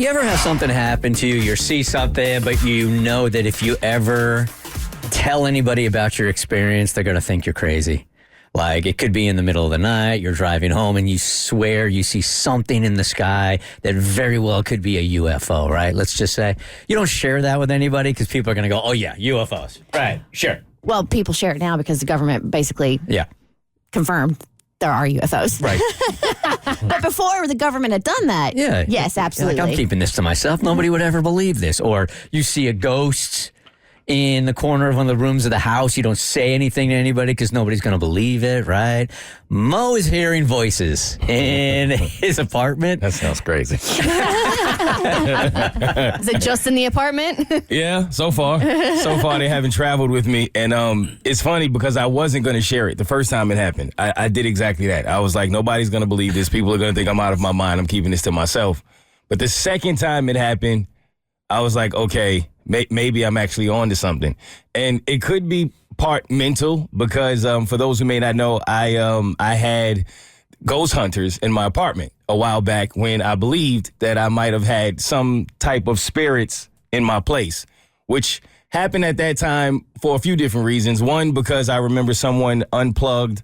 You ever have something happen to you, you see something, but you know that if you ever tell anybody about your experience, they're going to think you're crazy. Like, it could be in the middle of the night, you're driving home, and you swear you see something in the sky that very well could be a UFO, right? Let's just say. You don't share that with anybody because people are going to go, oh, yeah, UFOs. Right, sure. Well, people share it now because the government basically confirmed there are UFOs. Right. But before the government had done that, yes, absolutely. Like, I'm keeping this to myself. Nobody would ever believe this. Or you see a ghost in the corner of one of the rooms of the house. You don't say anything to anybody because nobody's going to believe it, right? Mo is hearing voices in his apartment. That sounds crazy. Is it just in the apartment? Yeah, so far. So far, they haven't traveled with me. And it's funny because I wasn't going to share it the first time it happened. I did exactly that. I was like, nobody's going to believe this. People are going to think I'm out of my mind. I'm keeping this to myself. But the second time it happened, I was like, okay, maybe I'm actually on to something. And it could be part mental because for those who may not know, I had ghost hunters in my apartment a while back when I believed that I might have had some type of spirits in my place, which happened at that time for a few different reasons. One, because I remember someone unplugged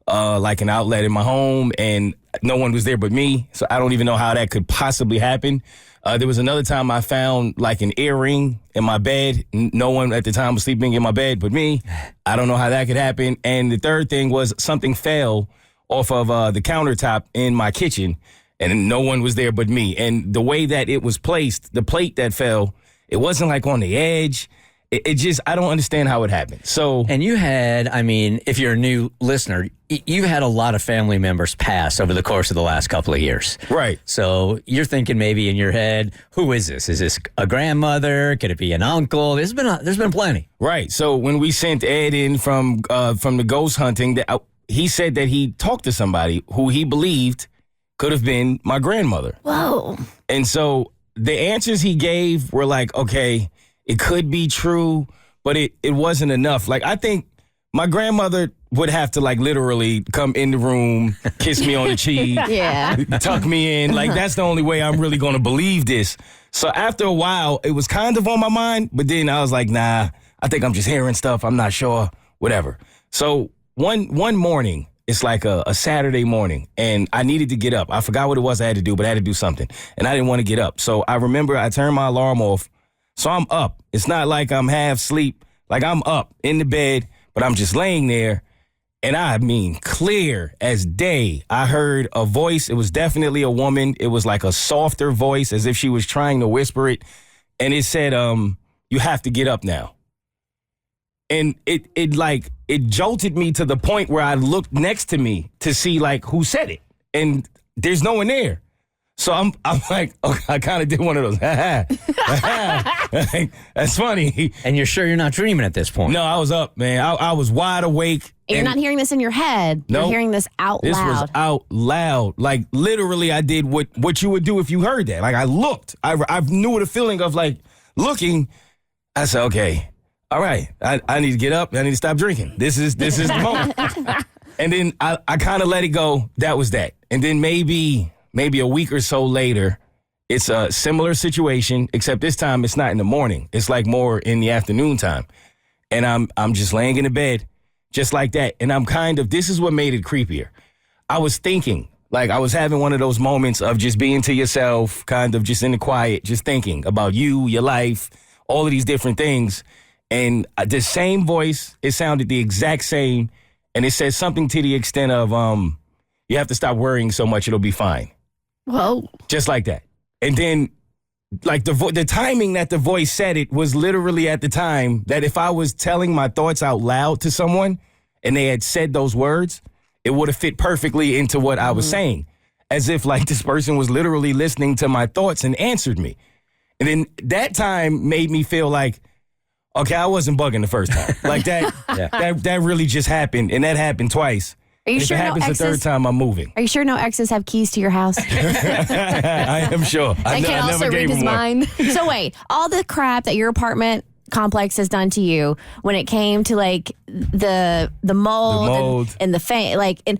like an outlet in my home and no one was there but me. So I don't even know how that could possibly happen. There was another time I found like an earring in my bed. No one at the time was sleeping in my bed but me. I don't know how that could happen. And the third thing was something fell off of the countertop in my kitchen and no one was there but me. And the way that it was placed, the plate that fell, it wasn't like on the edge. It just, I don't understand how it happened. So, and you had, I mean, if you're a new listener, you had a lot of family members pass over the course of the last couple of years. Right. So you're thinking maybe in your head, who is this? Is this a grandmother? Could it be an uncle? There's been plenty. Right. So when we sent Ed in from the ghost hunting, he said that he talked to somebody who he believed could have been my grandmother. Whoa. And so the answers he gave were like, okay, it could be true, but it wasn't enough. Like, I think my grandmother would have to, like, literally come in the room, kiss me on the cheek, tuck me in. Like, that's the only way I'm really going to believe this. So after a while, it was kind of on my mind, but then I was like, nah, I think I'm just hearing stuff. I'm not sure, whatever. So one morning, it's like a Saturday morning, and I needed to get up. I forgot what it was I had to do, but I had to do something, and I didn't want to get up. So I remember I turned my alarm off. So I'm up. It's not like I'm half asleep. Like, I'm up in the bed, but I'm just laying there. And I mean, clear as day, I heard a voice. It was definitely a woman. It was like a softer voice, as if she was trying to whisper it. And it said, you have to get up now. And it jolted me to the point where I looked next to me to see, like, who said it. And there's no one there. So I'm like, okay, I kind of did one of those. That's funny. And you're sure you're not dreaming at this point? No, I was up, man. I was wide awake. You're not hearing this in your head. You're hearing this out loud. This was out loud. Like, literally, I did what you would do if you heard that. Like, I looked. I knew the feeling of, like, looking. I said, okay, all right. I need to get up. I need to stop drinking. This is the moment. And then I kind of let it go. That was that. And then maybe a week or so later, it's a similar situation, except this time it's not in the morning. It's like more in the afternoon time. And I'm just laying in the bed, just like that. And this is what made it creepier. I was thinking, like, I was having one of those moments of just being to yourself, kind of just in the quiet, just thinking about you, your life, all of these different things. And the same voice, it sounded the exact same. And it said something to the extent of, you have to stop worrying so much, it'll be fine. Whoa. Just like that. And then, like, the timing that the voice said it was literally at the time that if I was telling my thoughts out loud to someone and they had said those words, it would have fit perfectly into what I was saying. As if, like, this person was literally listening to my thoughts and answered me. And then that time made me feel like, okay, I wasn't bugging the first time. Like, that really just happened, and that happened twice. Are you if sure it happens the third time, I'm moving. Are you sure no exes have keys to your house? I am sure. I can also read his mind. So wait, all the crap that your apartment complex has done to you when it came to, like, the mold. And the fan, like, and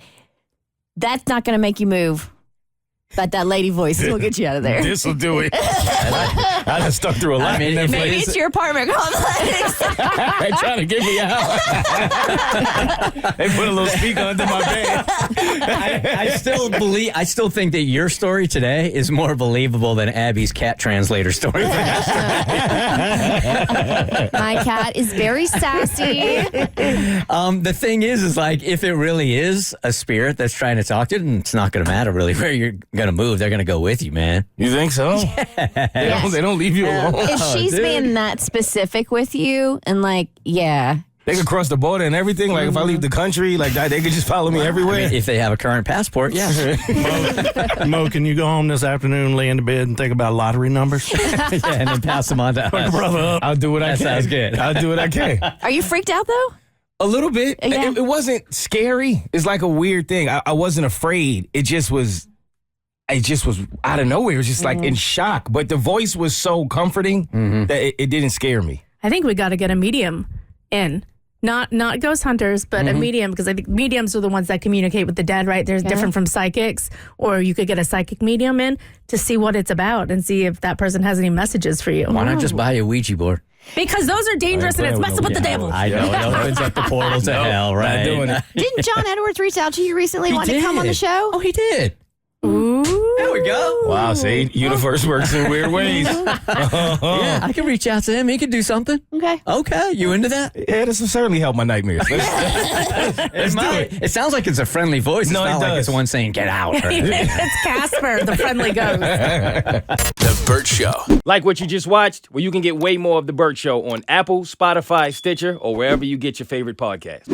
that's not going to make you move. But that lady voice will get you out of there. This will do it. I done stuck through a lot. I mean, if Maybe it's your apartment complex. They trying to get me out. They put a little speaker under my bed. I still think that your story today is more believable than Abby's cat translator story. My cat is very sassy. The thing is like, if it really is a spirit that's trying to talk to you, then it's not going to matter really where you're going to move. They're going to go with you, man. You think so? Yes. They don't leave you alone. If she's being that specific with you and like, yeah. They could cross the border and everything. Like, if I leave the country, like, they could just follow me everywhere. I mean, if they have a current passport, yeah. Mo, can you go home this afternoon, lay into bed, and think about lottery numbers? Yeah, and then pass them on to us. Brother up. I'll do what I That can. sounds good. I'll do what I can. Are you freaked out though? A little bit. Yeah. It wasn't scary. It's like a weird thing. I wasn't afraid. It just was out of nowhere. It was just like in shock. But the voice was so comforting that it didn't scare me. I think we got to get a medium in. Not ghost hunters, but a medium, because I think mediums are the ones that communicate with the dead, right? There's different from psychics, or you could get a psychic medium in to see what it's about and see if that person has any messages for you. Why not just buy a Ouija board? Because those are dangerous and it's messing with the devil. I know. It opens up the portal to hell, right? Not doing it. Didn't John Edwards reach out to you recently wanting to come on the show? Oh, he did. Ooh. There we go. Wow, see? Universe works in weird ways. Yeah, I can reach out to him. He could do something. Okay. Okay, you into that? Yeah, this will certainly help my nightmares. Let's do it. It sounds like it's a friendly voice. It's No, not it like does. it's one saying, get out. Right? It's Casper, the friendly ghost. The Bert Show. Like what you just watched? Well, you can get way more of The Bert Show on Apple, Spotify, Stitcher, or wherever you get your favorite podcasts.